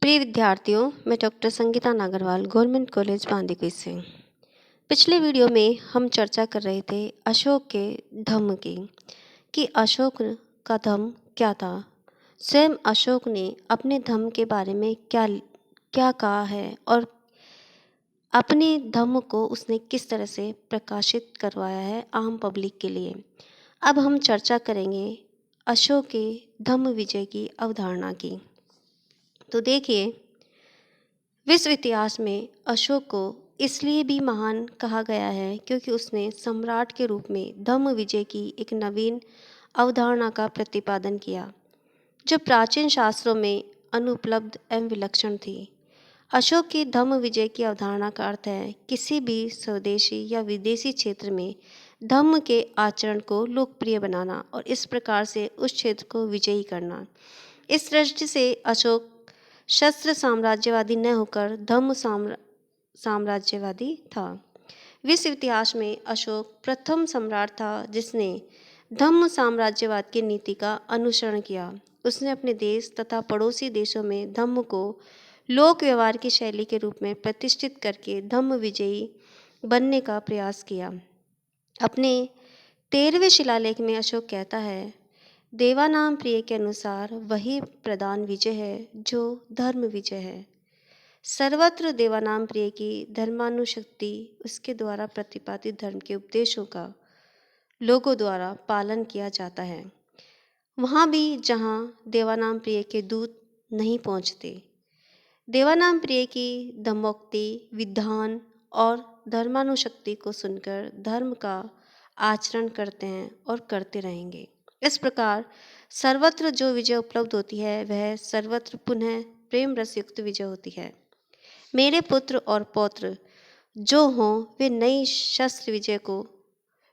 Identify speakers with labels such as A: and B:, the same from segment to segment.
A: प्रिय विद्यार्थियों, मैं doctor Sangeeta Nagarwal government college Bandikui से। पिछले वीडियो में हम चर्चा कर रहे थे अशोक के धम्म की कि अशोक का धम्म क्या था। स्वयं अशोक ने अपने धम्म के बारे में क्या क्या कहा है और अपने धम्म को उसने किस तरह से प्रकाशित करवाया है आम पब्लिक के लिए। अब हम चर्चा करेंगे अशोक के धम्म विजय की अवधारणा की। तो देखिए, विश्व इतिहास में अशोक को इसलिए भी महान कहा गया है क्योंकि उसने सम्राट के रूप में धम्म विजय की एक नवीन अवधारणा का प्रतिपादन किया जो प्राचीन शास्त्रों में अनुपलब्ध एवं विलक्षण थी। अशोक की धम्म विजय की अवधारणा का अर्थ है किसी भी स्वदेशी या विदेशी क्षेत्र में धम्म के आचरण को लोकप्रिय बनाना और इस प्रकार से उस क्षेत्र को विजयी करना। इस दृष्टि से अशोक शस्त्र साम्राज्यवादी न होकर धम्म साम्राज्यवादी था। विश्व इतिहास में अशोक प्रथम सम्राट था जिसने धम्म साम्राज्यवाद की नीति का अनुसरण किया। उसने अपने देश तथा पड़ोसी देशों में धम्म को लोक व्यवहार की शैली के रूप में प्रतिष्ठित करके धम्म विजयी बनने का प्रयास किया। अपने 13वें शिलालेख में अशोक कहता है, देवानाम प्रिय के अनुसार वही प्रधान विजय है जो धर्म विजय है। सर्वत्र देवानाम प्रिय की धर्मानुशक्ति उसके द्वारा प्रतिपादित धर्म के उपदेशों का लोगों द्वारा पालन किया जाता है, वहाँ भी जहाँ देवानाम प्रिय के दूत नहीं पहुँचते। देवानाम प्रिय की धम्मोक्ति, विधान और धर्मानुशक्ति को सुनकर धर्म का आचरण करते हैं और करते रहेंगे। इस प्रकार सर्वत्र जो विजय उपलब्ध होती है वह सर्वत्र पुनः प्रेम रसयुक्त विजय होती है। मेरे पुत्र और पौत्र जो हों वे नई शस्त्र विजय को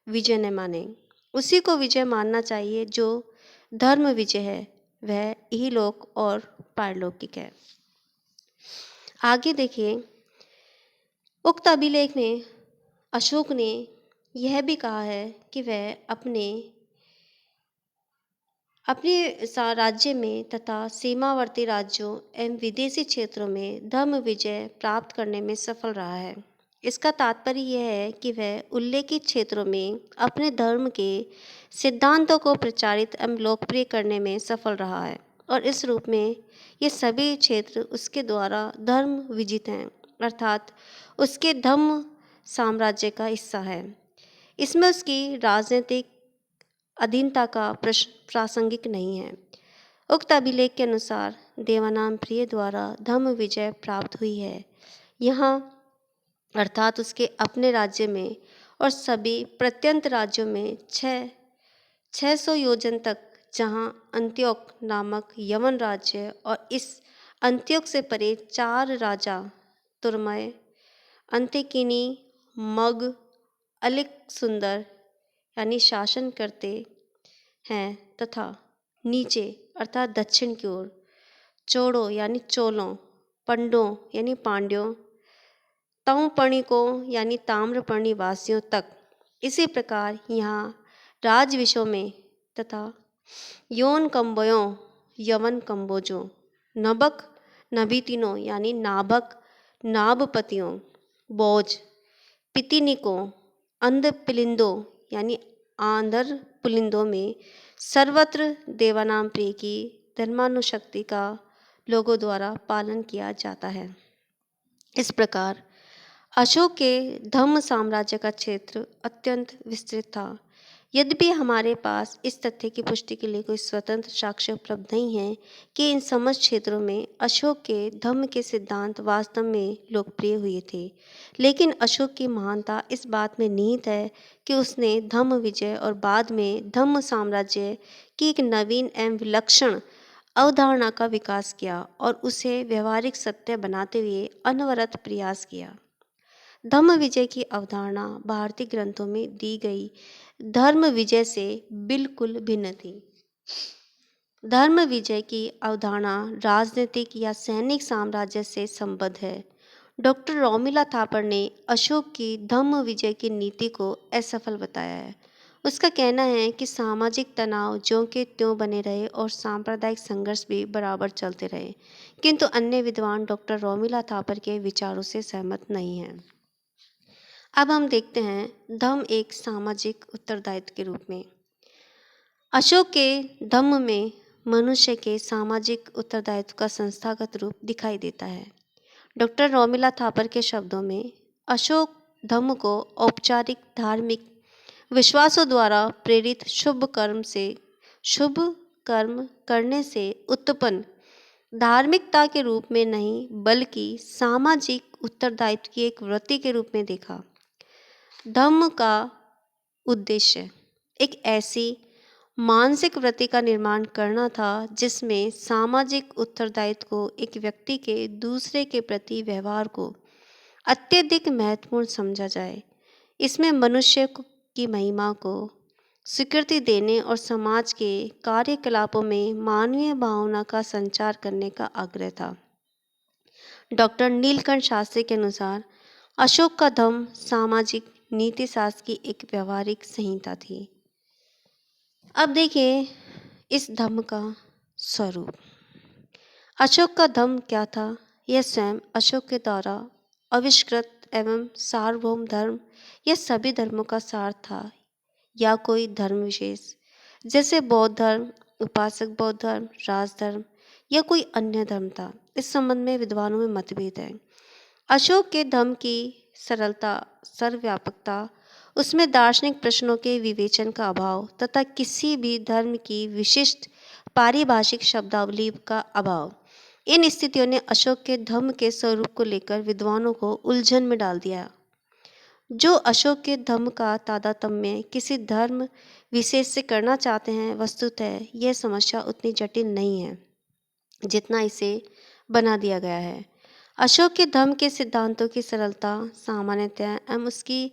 A: विजय न माने, उसी को विजय मानना चाहिए जो धर्म विजय है, वह इहलोक और पारलौकिक है। आगे देखिए, उक्त अभिलेख में अशोक ने यह भी कहा है कि वह अपने राज्य में तथा सीमावर्ती राज्यों एवं विदेशी क्षेत्रों में धर्म विजय प्राप्त करने में सफल रहा है। इसका तात्पर्य यह है कि वह उल्लेखित क्षेत्रों में अपने धर्म के सिद्धांतों को प्रचारित एवं लोकप्रिय करने में सफल रहा है और इस रूप में ये सभी क्षेत्र उसके द्वारा धर्म विजित हैं, अर्थात उसके धम्म साम्राज्य का हिस्सा है। इसमें उसकी राजनीतिक अधीनता का प्रासंगिक नहीं है। उक्त अभिलेख के अनुसार देवानाम प्रिय द्वारा धम्म विजय प्राप्त हुई है यहाँ, अर्थात उसके अपने राज्य में और सभी प्रत्यंत राज्यों में 600 योजन तक, जहाँ अंत्योक नामक यवन राज्य और इस अंत्योक से परे 4 राजा तुर्मय, अंत्यकिनी, मग, अलिक सुंदर यानी शासन करते हैं तथा नीचे अर्थात दक्षिण की ओर चोड़ों यानी चोलों, पंडों यानी पांड्यों, तमपर्णिकों यानी ताम्रपर्णी वासियों तक। इसी प्रकार यहाँ राजविषयों में तथा यौन कंबोयों, यवन कंबोजों, नबक नबीतिनों यानी नाभक नाभपतियों, बोझ पितिनिकों, अंध पुलिंदों यानी आंधर पुलिंदों में सर्वत्र देवानाम प्रिय की धर्मानुशक्ति का लोगों द्वारा पालन किया जाता है। इस प्रकार अशोक के धम्म साम्राज्य का क्षेत्र अत्यंत विस्तृत था। यद्यपि हमारे पास इस तथ्य की पुष्टि के लिए कोई स्वतंत्र साक्ष्य उपलब्ध नहीं है कि इन समस्त क्षेत्रों में अशोक के धम्म के सिद्धांत वास्तव में लोकप्रिय हुए थे, लेकिन अशोक की महानता इस बात में निहित है कि उसने धम्म विजय और बाद में धम्म साम्राज्य की एक नवीन एवं विलक्षण अवधारणा का विकास किया और उसे व्यवहारिक सत्य बनाते हुए अनवरत प्रयास किया। धम्म विजय की अवधारणा भारतीय ग्रंथों में दी गई धर्म विजय से बिल्कुल भिन्न थी। धर्म विजय की अवधारणा राजनीतिक या सैनिक साम्राज्य से संबद्ध है। डॉक्टर रोमिला थापर ने अशोक की धम्म विजय की नीति को असफल बताया है। उसका कहना है कि सामाजिक तनाव ज्यों के त्यों बने रहे और सांप्रदायिक संघर्ष भी बराबर चलते रहे, किंतु अन्य विद्वान डॉक्टर रोमिला थापर के विचारों से सहमत नहीं हैं। अब हम देखते हैं धम्म एक सामाजिक उत्तरदायित्व के रूप में। अशोक के धम्म में मनुष्य के सामाजिक उत्तरदायित्व का संस्थागत रूप दिखाई देता है। डॉक्टर रोमिला थापर के शब्दों में अशोक धम्म को औपचारिक धार्मिक विश्वासों द्वारा प्रेरित शुभ कर्म करने से उत्पन्न धार्मिकता के रूप में नहीं, बल्कि सामाजिक उत्तरदायित्व की एक वृत्ति के रूप में देखा। धम्म का उद्देश्य एक ऐसी मानसिक वृत्ति का निर्माण करना था जिसमें सामाजिक उत्तरदायित्व को एक व्यक्ति के दूसरे के प्रति व्यवहार को अत्यधिक महत्वपूर्ण समझा जाए। इसमें मनुष्य की महिमा को स्वीकृति देने और समाज के कार्यकलापों में मानवीय भावना का संचार करने का आग्रह था। डॉक्टर नीलकंठ शास्त्री के अनुसार अशोक का धम्म सामाजिक नीति शास्त्र की एक व्यवहारिक संहिता थी। अब देखिए इस धम्म का स्वरूप। अशोक का धम्म क्या था? यह स्वयं अशोक के द्वारा आविष्कृत एवं सार्वभौम धर्म या सभी धर्मों का सार था, या कोई धर्म विशेष जैसे बौद्ध धर्म, उपासक बौद्ध धर्म, राजधर्म या कोई अन्य धर्म था। इस संबंध में विद्वानों में मतभेद है। अशोक के धम्म की सरलता, सर्वव्यापकता, उसमें दार्शनिक प्रश्नों के विवेचन का अभाव तथा किसी भी धर्म की विशिष्ट पारिभाषिक शब्दावली का अभाव, इन स्थितियों ने अशोक के धम्म के स्वरूप को लेकर विद्वानों को उलझन में डाल दिया। जो अशोक के धम्म का तादात्म्य किसी धर्म विशेष से करना चाहते हैं, वस्तुतः यह समस्या उतनी जटिल नहीं है जितना इसे बना दिया गया है। अशोक के धम्म के सिद्धांतों की सरलता, सामान्यतः एवं उसकी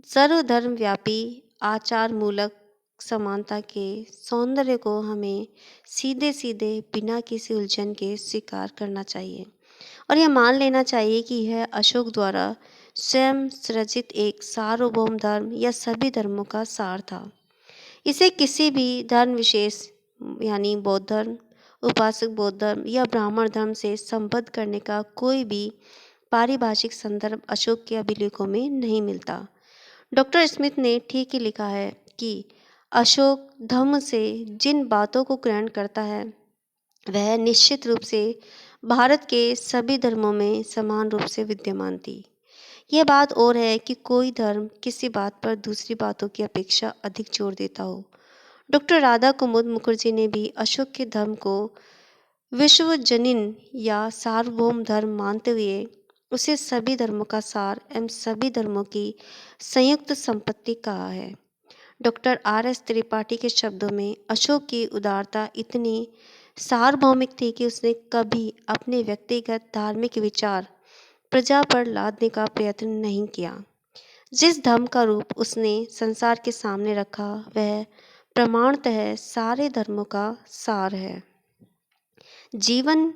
A: सर्वधर्मव्यापी आचार मूलक समानता के सौंदर्य को हमें सीधे सीधे बिना किसी उलझन के स्वीकार करना चाहिए और यह मान लेना चाहिए कि यह अशोक द्वारा स्वयं सृजित एक सार्वभौम धर्म या सभी धर्मों का सार था। इसे किसी भी धर्म विशेष यानी बौद्ध धर्म, उपासक बौद्ध धर्म या ब्राह्मण धर्म से संबद्ध करने का कोई भी पारिभाषिक संदर्भ अशोक के अभिलेखों में नहीं मिलता। डॉक्टर स्मिथ ने ठीक ही लिखा है कि अशोक धम्म से जिन बातों को ग्रहण करता है वह निश्चित रूप से भारत के सभी धर्मों में समान रूप से विद्यमान थी। यह बात और है कि कोई धर्म किसी बात पर दूसरी बातों की अपेक्षा अधिक जोर देता हो। डॉक्टर राधा कुमुद मुखर्जी ने भी अशोक के धर्म को विश्वजनीन या सार्वभौम धर्म मानते हुए उसे सभी धर्मों का सार एवं सभी धर्मों की संयुक्त संपत्ति कहा है। Doctor R S. त्रिपाठी के शब्दों में अशोक की उदारता इतनी सार्वभौमिक थी कि उसने कभी अपने व्यक्तिगत धार्मिक विचार प्रजा पर लादने का प्रयत्न नहीं किया। जिस धर्म का रूप उसने संसार के सामने रखा वह प्रमाणतः सारे धर्मों का सार है। जीवन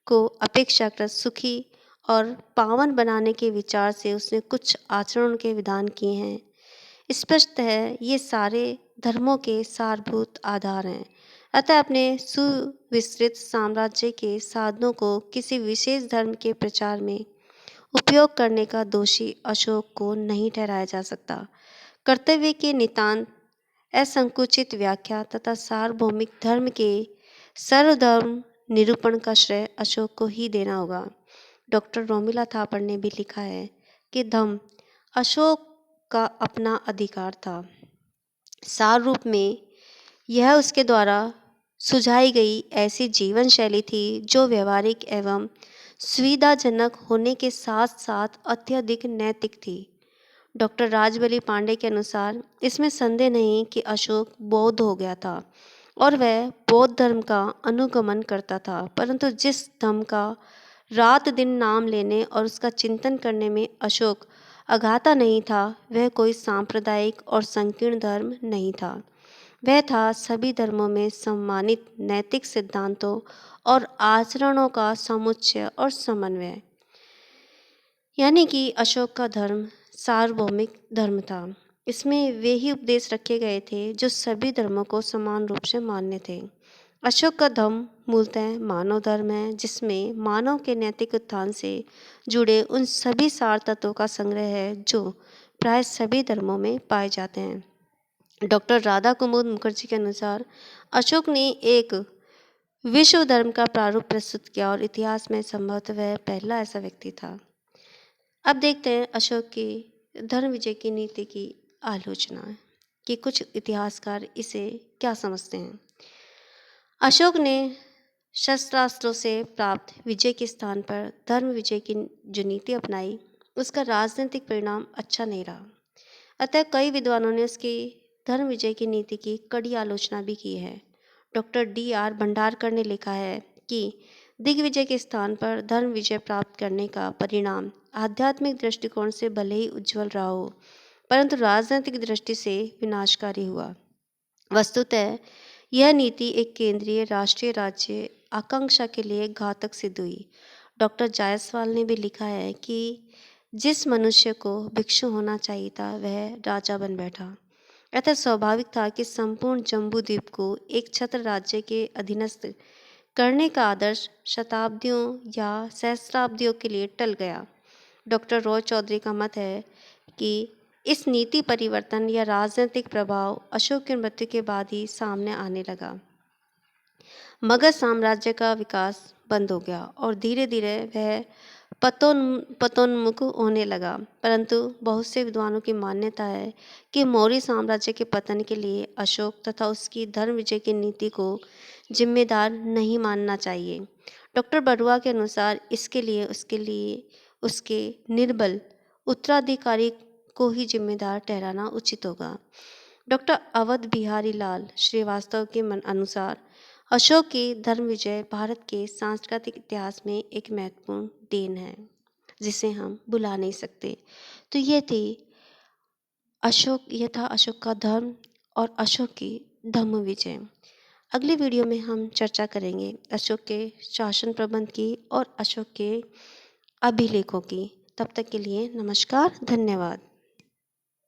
A: को अपेक्षाकृत सुखी और पावन बनाने के विचार से उसने कुछ आचरण के विधान किए हैं। स्पष्ट है ये सारे धर्मों के सारभूत आधार हैं। अतः अपने सुविस्तृत साम्राज्य के साधनों को किसी विशेष धर्म के प्रचार में उपयोग करने का दोषी अशोक को नहीं ठहराया जा सकता। कर्तव्य के नितांत असंकुचित व्याख्या तथा सार्वभौमिक धर्म के सर्वधर्म निरूपण का श्रेय अशोक को ही देना होगा। डॉक्टर रोमिला थापर ने भी लिखा है कि धम्म अशोक का अपना अधिकार था। सार रूप में यह उसके द्वारा सुझाई गई ऐसी जीवन शैली थी जो व्यवहारिक एवं सुविधाजनक होने के साथ साथ अत्यधिक नैतिक थी। डॉक्टर राजबली पांडे के अनुसार इसमें संदेह नहीं कि अशोक बौद्ध हो गया था और वह बौद्ध धर्म का अनुगमन करता था, परंतु जिस धर्म का रात दिन नाम लेने और उसका चिंतन करने में अशोक अघाता नहीं था वह कोई सांप्रदायिक और संकीर्ण धर्म नहीं था। वह था सभी धर्मों में सम्मानित नैतिक सिद्धांतों और आचरणों का समुच्चय और समन्वय। यानी कि अशोक का धर्म सार्वभौमिक धर्म था। इसमें वे ही उपदेश रखे गए थे जो सभी धर्मों को समान रूप से मान्य थे। अशोक का धम्म मूलतः मानव धर्म है, जिसमें मानव के नैतिक उत्थान से जुड़े उन सभी सार तत्वों का संग्रह है जो प्राय सभी धर्मों में पाए जाते हैं। डॉक्टर राधा कुमुद मुखर्जी के अनुसार अशोक ने एक विश्व धर्म का प्रारूप प्रस्तुत किया और इतिहास में संभवतः वह पहला ऐसा व्यक्ति था। अब देखते हैं अशोक की धर्म विजय की नीति की आलोचना कि कुछ इतिहासकार इसे क्या समझते हैं। अशोक ने शस्त्रास्त्रों से प्राप्त विजय के स्थान पर धर्म विजय की जो नीति अपनाई, उसका राजनीतिक परिणाम अच्छा नहीं रहा। अतः कई विद्वानों ने उसकी धर्म विजय की नीति की कड़ी आलोचना भी की है। Doctor D.R. भंडारकर ने लिखा है कि दिग्विजय के स्थान पर धर्म विजय प्राप्त करने का परिणाम आध्यात्मिक दृष्टिकोण से भले ही उज्जवल रहा हो, परंतु राजनीतिक दृष्टि से विनाशकारी हुआ। वस्तुतः यह नीति एक केंद्रीय राष्ट्रीय राज्य आकांक्षा के लिए घातक सिद्ध हुई। डॉक्टर जायसवाल ने भी लिखा है कि जिस मनुष्य को भिक्षु होना चाहिए था वह राजा बन बैठा। अतः स्वाभाविक था कि संपूर्ण जम्बू द्वीप को एक छत्र राज्य के अधीनस्थ करने का आदर्श शताब्दियों या सहस्राब्दियों के लिए टल गया। डॉक्टर रॉय चौधरी का मत है कि इस नीति परिवर्तन या राजनीतिक प्रभाव अशोक की मृत्यु के बाद ही सामने आने लगा। मगध साम्राज्य का विकास बंद हो गया और धीरे धीरे वह पतोन्मुख होने लगा। परंतु बहुत से विद्वानों की मान्यता है कि मौर्य साम्राज्य के पतन के लिए अशोक तथा उसकी धर्म विजय की नीति को जिम्मेदार नहीं मानना चाहिए। डॉक्टर बरुआ के अनुसार इसके लिए उसके निर्बल उत्तराधिकारी को ही जिम्मेदार ठहराना उचित होगा। डॉक्टर अवध बिहारी लाल श्रीवास्तव के अनुसार अशोक की धर्म विजय भारत के सांस्कृतिक इतिहास में एक महत्वपूर्ण देन है जिसे हम भुला नहीं सकते। तो ये था अशोक का धर्म और अशोक की धम्म विजय। अगली वीडियो में हम चर्चा करेंगे अशोक के शासन प्रबंध की और अशोक के अभिलेखों की। तब तक के लिए नमस्कार, धन्यवाद।